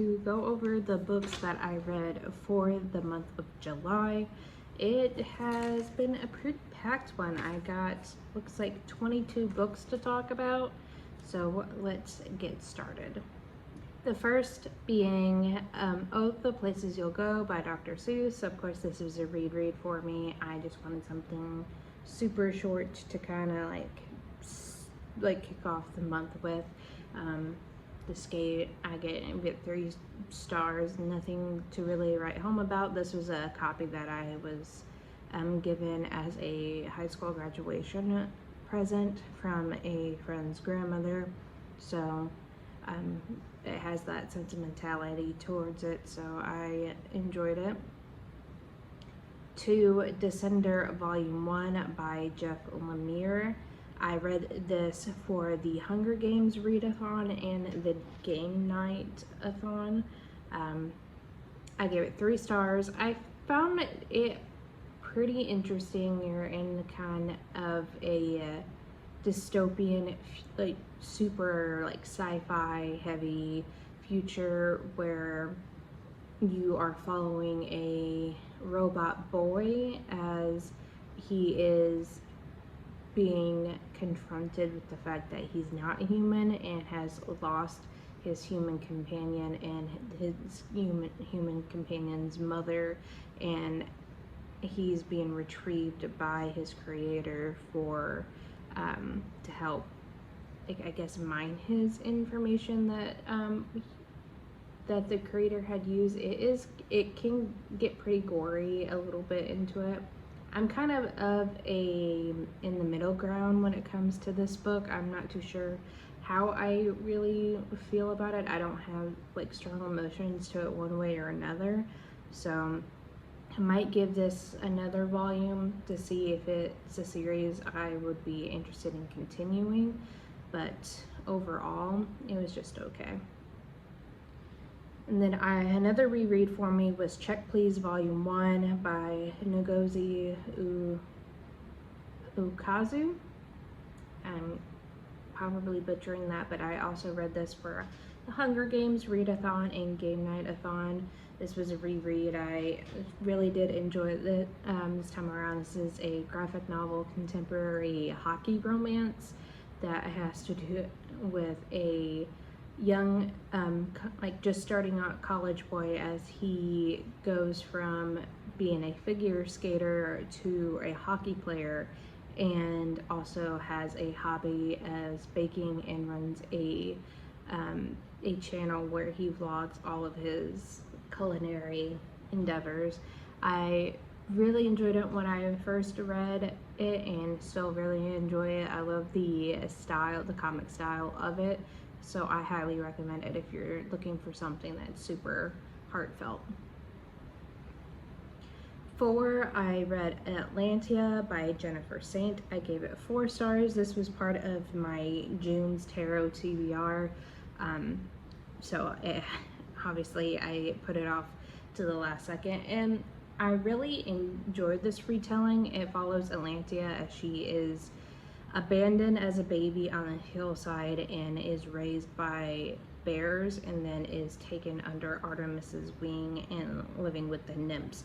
to go over the books that I read for the month of July. It has been a pretty packed one. I got, looks like 22 books to talk about, so let's get started. The first being Oh, the Places You'll Go by Dr. Seuss. Of course, this was a read for me. I just wanted something super short to kind of like kick off the month with. The skate, I get 3 stars, nothing to really write home about. This was a copy that I was given as a high school graduation present from a friend's grandmother, so it has that sentimentality towards it, so I enjoyed it. To Descender Volume 1 by Jeff Lemire. I read this for the Hunger Games readathon and the Game Night-a-thon. I gave it 3 stars. I found it pretty interesting. You're in kind of a dystopian, like super like sci-fi heavy future where you are following a robot boy as he is being confronted with the fact that he's not human and has lost his human companion and his human companion's mother, and he's being retrieved by his creator for to help, I guess, mine his information that that the creator had used. It can get pretty gory a little bit into it. I'm kind of a in the middle ground when it comes to this book. I'm not too sure how I really feel about it. I don't have like strong emotions to it one way or another, so I might give this another volume to see if it's a series I would be interested in continuing, but overall it was just okay. And then another reread for me was Check Please Volume 1 by Ngozi Ukazu. I'm probably butchering that, but I also read this for the Hunger Games readathon and Game Night-a-thon. This was a reread. I really did enjoy it this time around. This is a graphic novel contemporary hockey romance that has to do with a young like just starting out college boy as he goes from being a figure skater to a hockey player, and also has a hobby as baking and runs a channel where he vlogs all of his culinary endeavors. I really enjoyed it when I first read it and still really enjoy it. I love the style, the comic style of it. So I highly recommend it if you're looking for something that's super heartfelt. 4, I read Atlantia by Jennifer Saint. I gave it 4 stars. This was part of my June's Tarot TBR. Obviously I put it off to the last second, and I really enjoyed this retelling. It follows Atlantia as she is abandoned as a baby on a hillside and is raised by bears, and then is taken under Artemis's wing and living with the nymphs.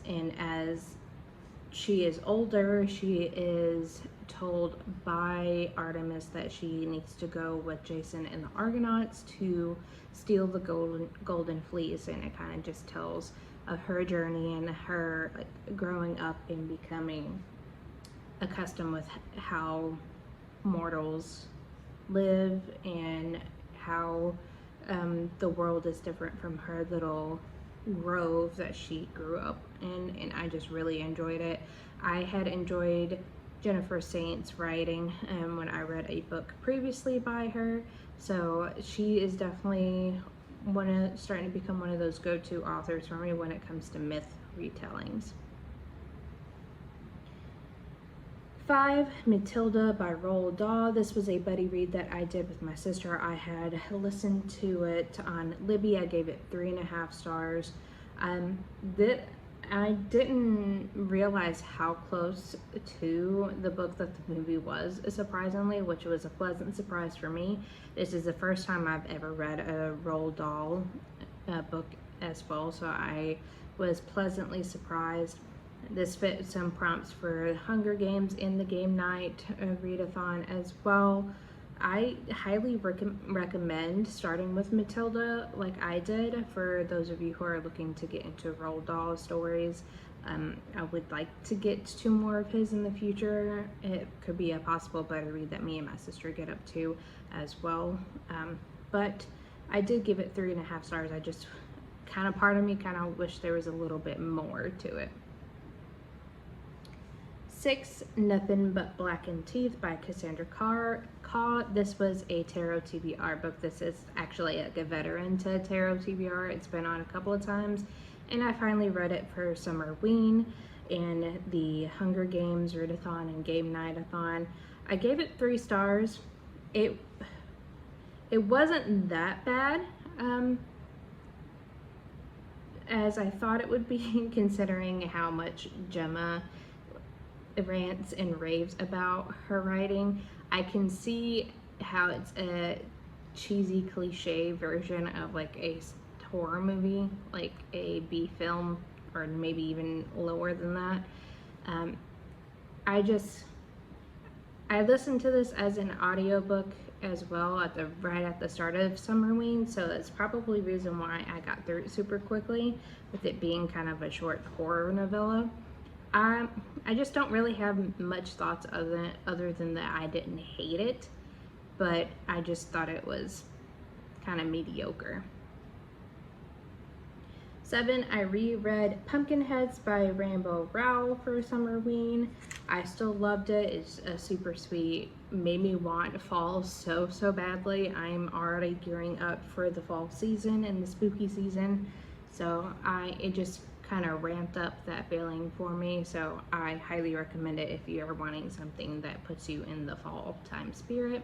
And as she is older, she is told by Artemis that she needs to go with Jason and the Argonauts to steal the golden fleece, and it kind of just tells of her journey and her growing up and becoming accustomed with how mortals live and how the world is different from her little grove that she grew up in, and I just really enjoyed it. I had enjoyed Jennifer Saint's writing when I read a book previously by her, so she is definitely starting to become one of those go-to authors for me when it comes to myth retellings. 5, Matilda by Roald Dahl. This was a buddy read that I did with my sister. I had listened to it on Libby. I gave it 3.5 stars. I didn't realize how close to the book that the movie was, surprisingly, which was a pleasant surprise for me. This is the first time I've ever read a Roald Dahl book as well, so I was pleasantly surprised. This fit some prompts for Hunger Games in the game night readathon as well. I highly recommend starting with Matilda like I did for those of you who are looking to get into Roald Dahl stories. I would like to get to more of his in the future. It could be a possible better read that me and my sister get up to as well. But I did give it 3.5 stars. I just part of me wish there was a little bit more to it. 6, Nothing But Blackened Teeth by Cassandra Carr. This was a tarot TBR book. This is actually like a veteran to tarot TBR. It's been on a couple of times, and I finally read it for Summerween and the Hunger Games readathon and game night-a-thon. I gave it 3 stars. It wasn't that bad as I thought it would be, considering how much Gemma rants and raves about her writing. I can see how it's a cheesy cliche version of like a horror movie, like a B film, or maybe even lower than that. I listened to this as an audiobook as well right at the start of Summerween, so that's probably the reason why I got through it super quickly, with it being kind of a short horror novella. I just don't really have much thoughts other than that I didn't hate it, but I just thought it was kind of mediocre. 7, I reread Pumpkinheads by Rainbow Rowell for Summerween. I still loved it. It's a super sweet, made me want fall so badly. I'm already gearing up for the fall season and the spooky season, so it just kind of ramped up that feeling for me, so I highly recommend it if you're wanting something that puts you in the fall time spirit.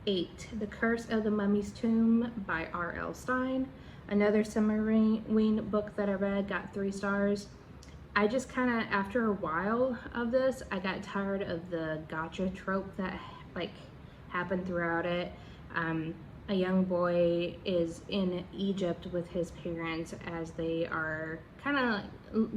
8, The Curse of the Mummy's Tomb by R.L. Stine. Another Summerween book that I read, got 3 stars. I just after a while of this, I got tired of the gotcha trope that happened throughout it. A young boy is in Egypt with his parents as they are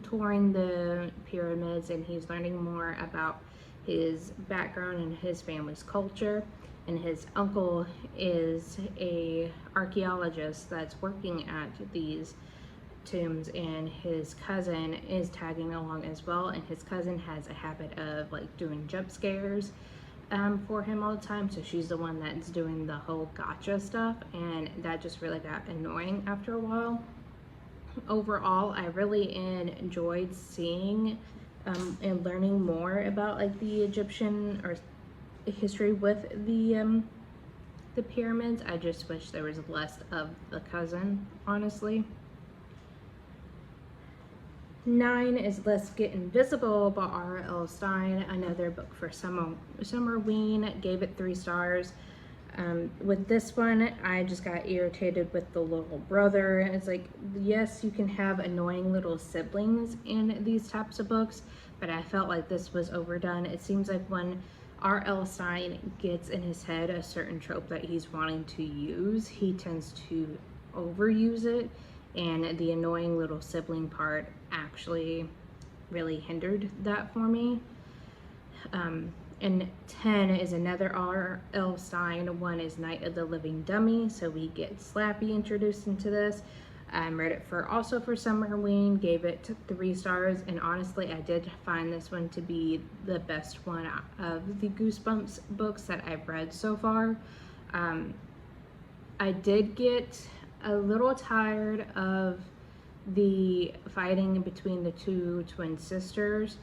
touring the pyramids, and he's learning more about his background and his family's culture. And his uncle is a archaeologist that's working at these tombs, and his cousin is tagging along as well, and his cousin has a habit of doing jump scares for him all the time, so she's the one that's doing the whole gotcha stuff, and that just really got annoying after a while. Overall, I really enjoyed seeing and learning more about the Egyptian or history with the pyramids. I just wish there was less of the cousin, honestly. 9 is Let's Get Invisible by R.L. Stine, another book for Summerween. Gave it 3 stars. With this one, I just got irritated with the little brother. It's yes, you can have annoying little siblings in these types of books, but I felt like this was overdone. It seems like when R.L. Stine gets in his head a certain trope that he's wanting to use, he tends to overuse it, and the annoying little sibling part actually really hindered that for me. And 10 is another R.L. Stine. 1 is Night of the Living Dummy, so we get Slappy introduced into this. Read it also for Summerween, gave it 3 stars, and honestly I did find this one to be the best one of the Goosebumps books that I've read so far. I did get a little tired of the fighting between the 2 twin sisters,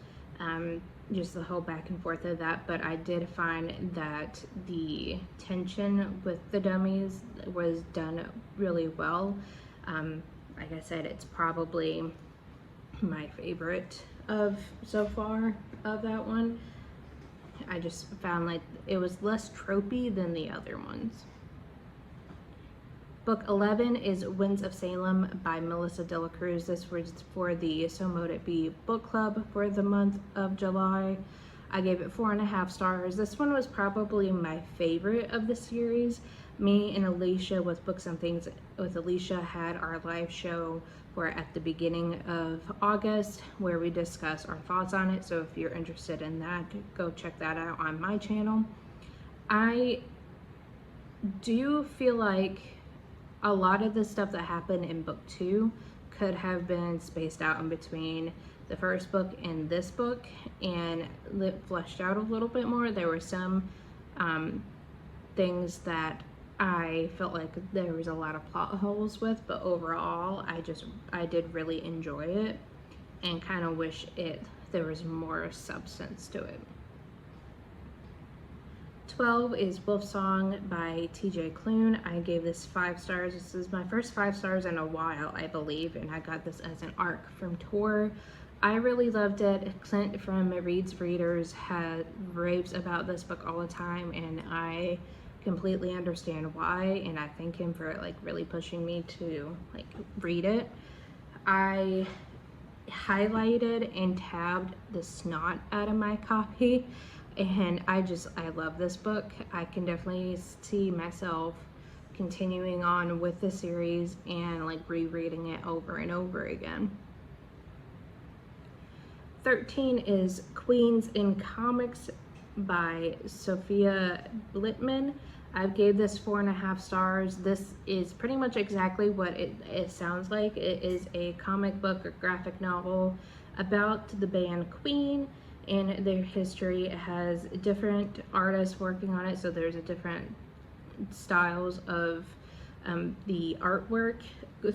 just the whole back and forth of that, but I did find that the tension with the dummies was done really well. Like I said, it's probably my favorite of so far of that one. I just found it was less tropey than the other ones. Book 11 is Winds of Salem by Melissa De La Cruz. This was for the So Mote It Be book club for the month of July. I gave it 4.5 stars. This one was probably my favorite of the series. Me and Alicia with Books and Things with Alicia had our live show for at the beginning of August where we discuss our thoughts on it. So if you're interested in that, go check that out on my channel. I do feel like a lot of the stuff that happened in book 2 could have been spaced out in between the first book and this book and fleshed out a little bit more. There were some things that I felt like there was a lot of plot holes with, but overall I did really enjoy it and kind of wish there was more substance to it. 12 is Wolfsong by TJ Klune. I gave this 5 stars. This is my first 5 stars in a while, I believe, and I got this as an ARC from Tor. I really loved it. Clint from Reads Readers raves about this book all the time, and I completely understand why, and I thank him for like really pushing me to like read it. I highlighted and tabbed the snot out of my copy, and I love this book. I can definitely see myself continuing on with the series and like rereading it over and over again. 13 is Queens in Comics by Sophia Blitman. I gave this 4.5 stars. This is pretty much exactly what it sounds like. It is a comic book or graphic novel about the band Queen and their history. It has different artists working on it, so there's a different styles of the artwork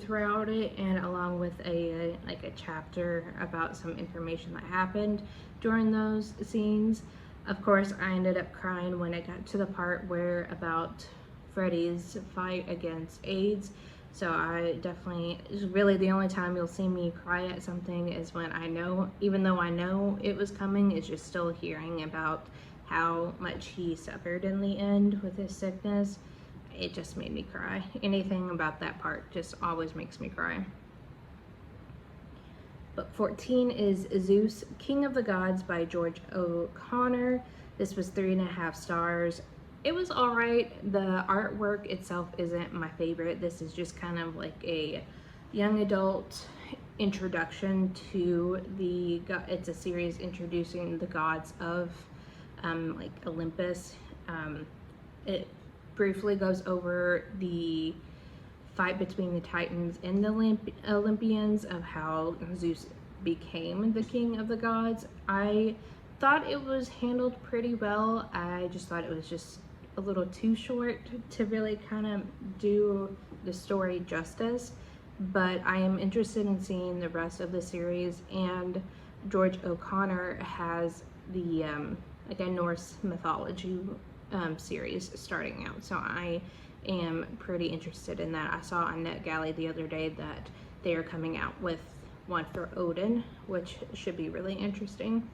throughout it, and along with a chapter about some information that happened during those scenes. Of course, I ended up crying when I got to the part where about Freddie's fight against AIDS. So I definitely, really the only time you'll see me cry at something is when I know, even though I know it was coming, it's just still hearing about how much he suffered in the end with his sickness. It just made me cry. Anything about that part just always makes me cry. Book 14 is Zeus, King of the Gods by George O'Connor. This was 3.5 stars. It was alright. The artwork itself isn't my favorite. This is just kind of like a young adult introduction to it's a series introducing the gods of like Olympus. It briefly goes over the fight between the Titans and the Olympians, of how Zeus became the king of the gods. I thought it was handled pretty well. I just thought it was just a little too short to really kind of do the story justice, but I am interested in seeing the rest of the series. And George O'Connor has the like a Norse mythology series starting out, so I am pretty interested in that. I saw on NetGalley the other day that they are coming out with one for Odin, which should be really interesting.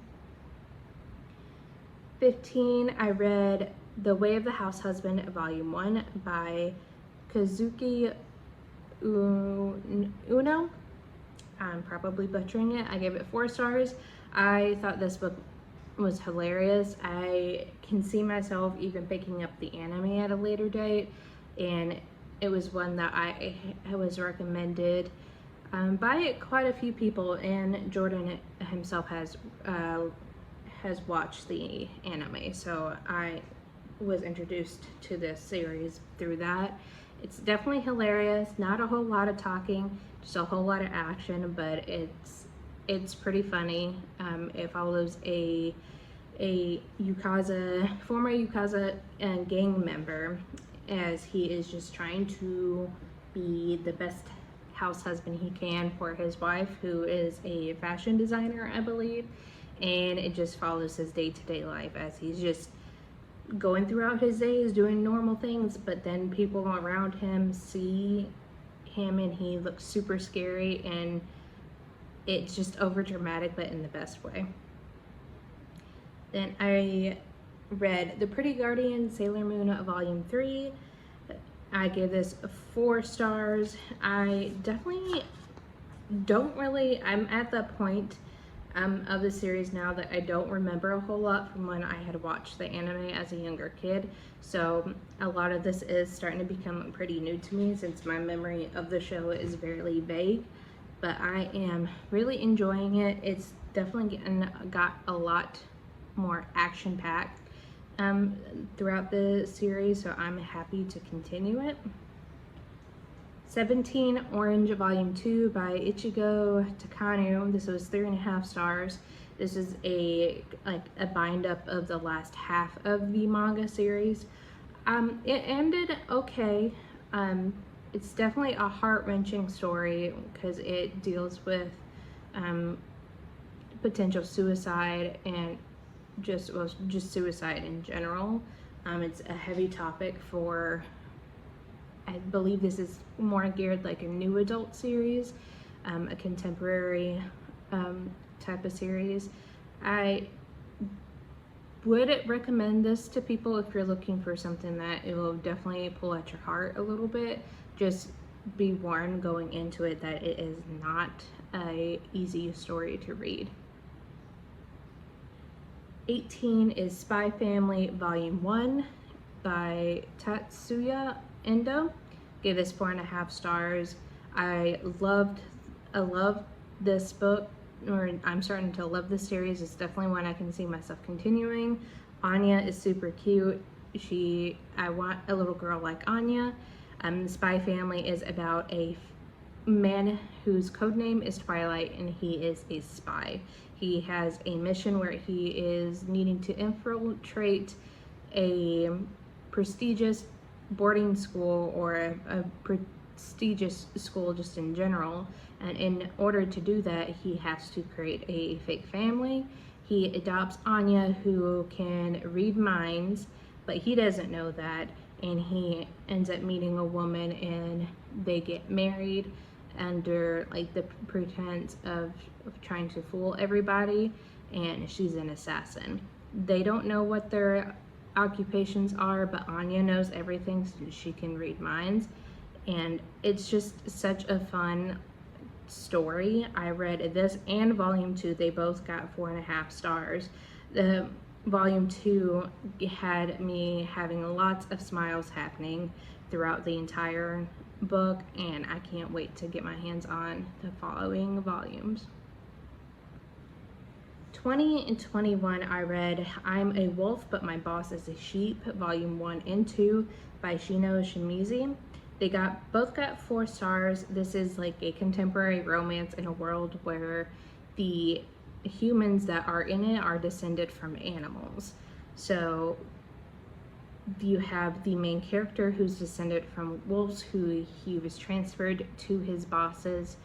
15, I read The Way of the House Husband, Volume 1 by Kazuki Uno. I'm probably butchering it. I gave it 4 stars. I thought this book was hilarious. I can see myself even picking up the anime at a later date, and it was one that I was recommended by quite a few people, and Jordan himself has watched the anime, so I was introduced to this series through that. It's definitely hilarious. Not a whole lot of talking, just a whole lot of action, but it's pretty funny. It follows a former Yukaza gang member, as he is just trying to be the best house husband he can for his wife, who is a fashion designer, I believe. And it just follows his day-to-day life as he's just going throughout his days doing normal things, but then people around him see him and he looks super scary, and it's just over dramatic, but in the best way. Then I read The Pretty Guardian, Sailor Moon Volume 3. I give this 4 stars. I definitely don't really, I'm at the point of the series now that I don't remember a whole lot from when I had watched the anime as a younger kid. So a lot of this is starting to become pretty new to me since my memory of the show is very vague. But I am really enjoying it. It's definitely got a lot more action-packed throughout the series, so I'm happy to continue it. 17 Orange Volume 2 by Ichigo Takano. This was 3.5 stars. This is a bind up of the last half of the manga series. It ended okay. It's definitely a heart-wrenching story because it deals with potential suicide and just suicide in general. It's a heavy topic for, I believe this is more geared like a new adult series, a contemporary type of series. I would recommend this to people if you're looking for something that it will definitely pull at your heart a little bit. Just be warned going into it that it is not a easy story to read. 18 is Spy Family Volume 1 by Tatsuya Endo. Gave this 4.5 stars. I loved this book, or I'm starting to love this series. It's definitely one I can see myself continuing. Anya is super cute. I want a little girl like Anya. The Spy Family is about a man whose codename is Twilight, and he is a spy. He has a mission where he is needing to infiltrate a prestigious boarding school or a prestigious school just in general, and in order to do that he has to create a fake family. He adopts Anya, who can read minds, but he doesn't know that, and he ends up meeting a woman and they get married under like the pretense of trying to fool everybody, and she's an assassin. They don't know what their occupations are, but Anya knows everything since she can read minds, and it's just such a fun story. I read this and Volume 2. They both got 4.5 stars. The Volume 2 had me having lots of smiles happening throughout the entire book, and I can't wait to get my hands on the following volumes. 20 and 21, I read I'm a Wolf But My Boss is a Sheep, Volume 1 and 2 by Shino Shimizu. They both got 4 stars. This is like a contemporary romance in a world where the humans that are in it are descended from animals. So you have the main character who's descended from wolves, who he was transferred to his boss's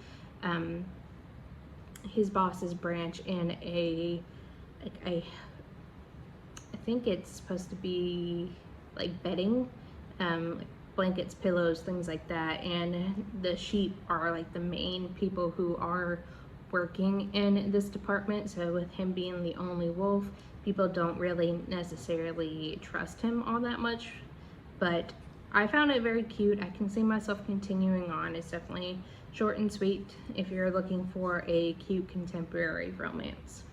branch in I think it's supposed to be like bedding, like blankets, pillows, things like that, and the sheep are like the main people who are working in this department. So with him being the only wolf, people don't really necessarily trust him all that much, but I found it very cute. I can see myself continuing on. It's definitely short and sweet if you're looking for a cute contemporary romance.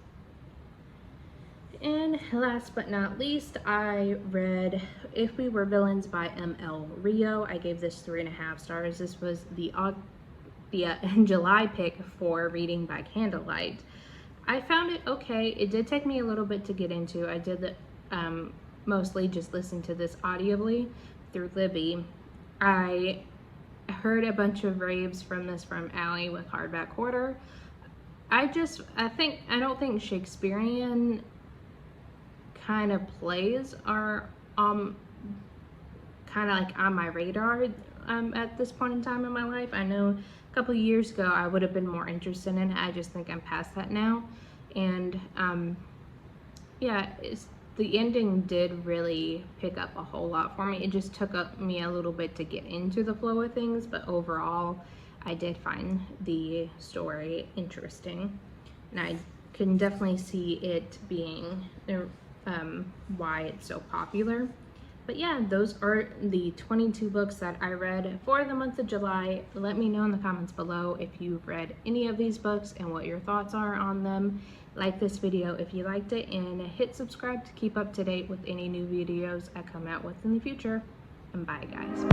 And last but not least, I read If We Were Villains by M.L. Rio. I gave this 3.5 stars. This was the July pick for reading by candlelight. I found it okay. It did take me a little bit to get into. I did mostly just listen to this audibly through Libby. I heard a bunch of raves from this from Allie with Hardback Hoarder. I don't think Shakespearean kind of plays are kind of like on my radar at this point in time in my life. I know a couple of years ago I would have been more interested in it. I just think I'm past that now. And yeah, the ending did really pick up a whole lot for me. It just took me a little bit to get into the flow of things, but overall I did find the story interesting, and I can definitely see it being why it's so popular. But yeah, those are the 22 books that I read for the month of July. Let me know in the comments below if you've read any of these books and what your thoughts are on them. Like this video if you liked it, and hit subscribe to keep up to date with any new videos I come out with in the future. And bye guys.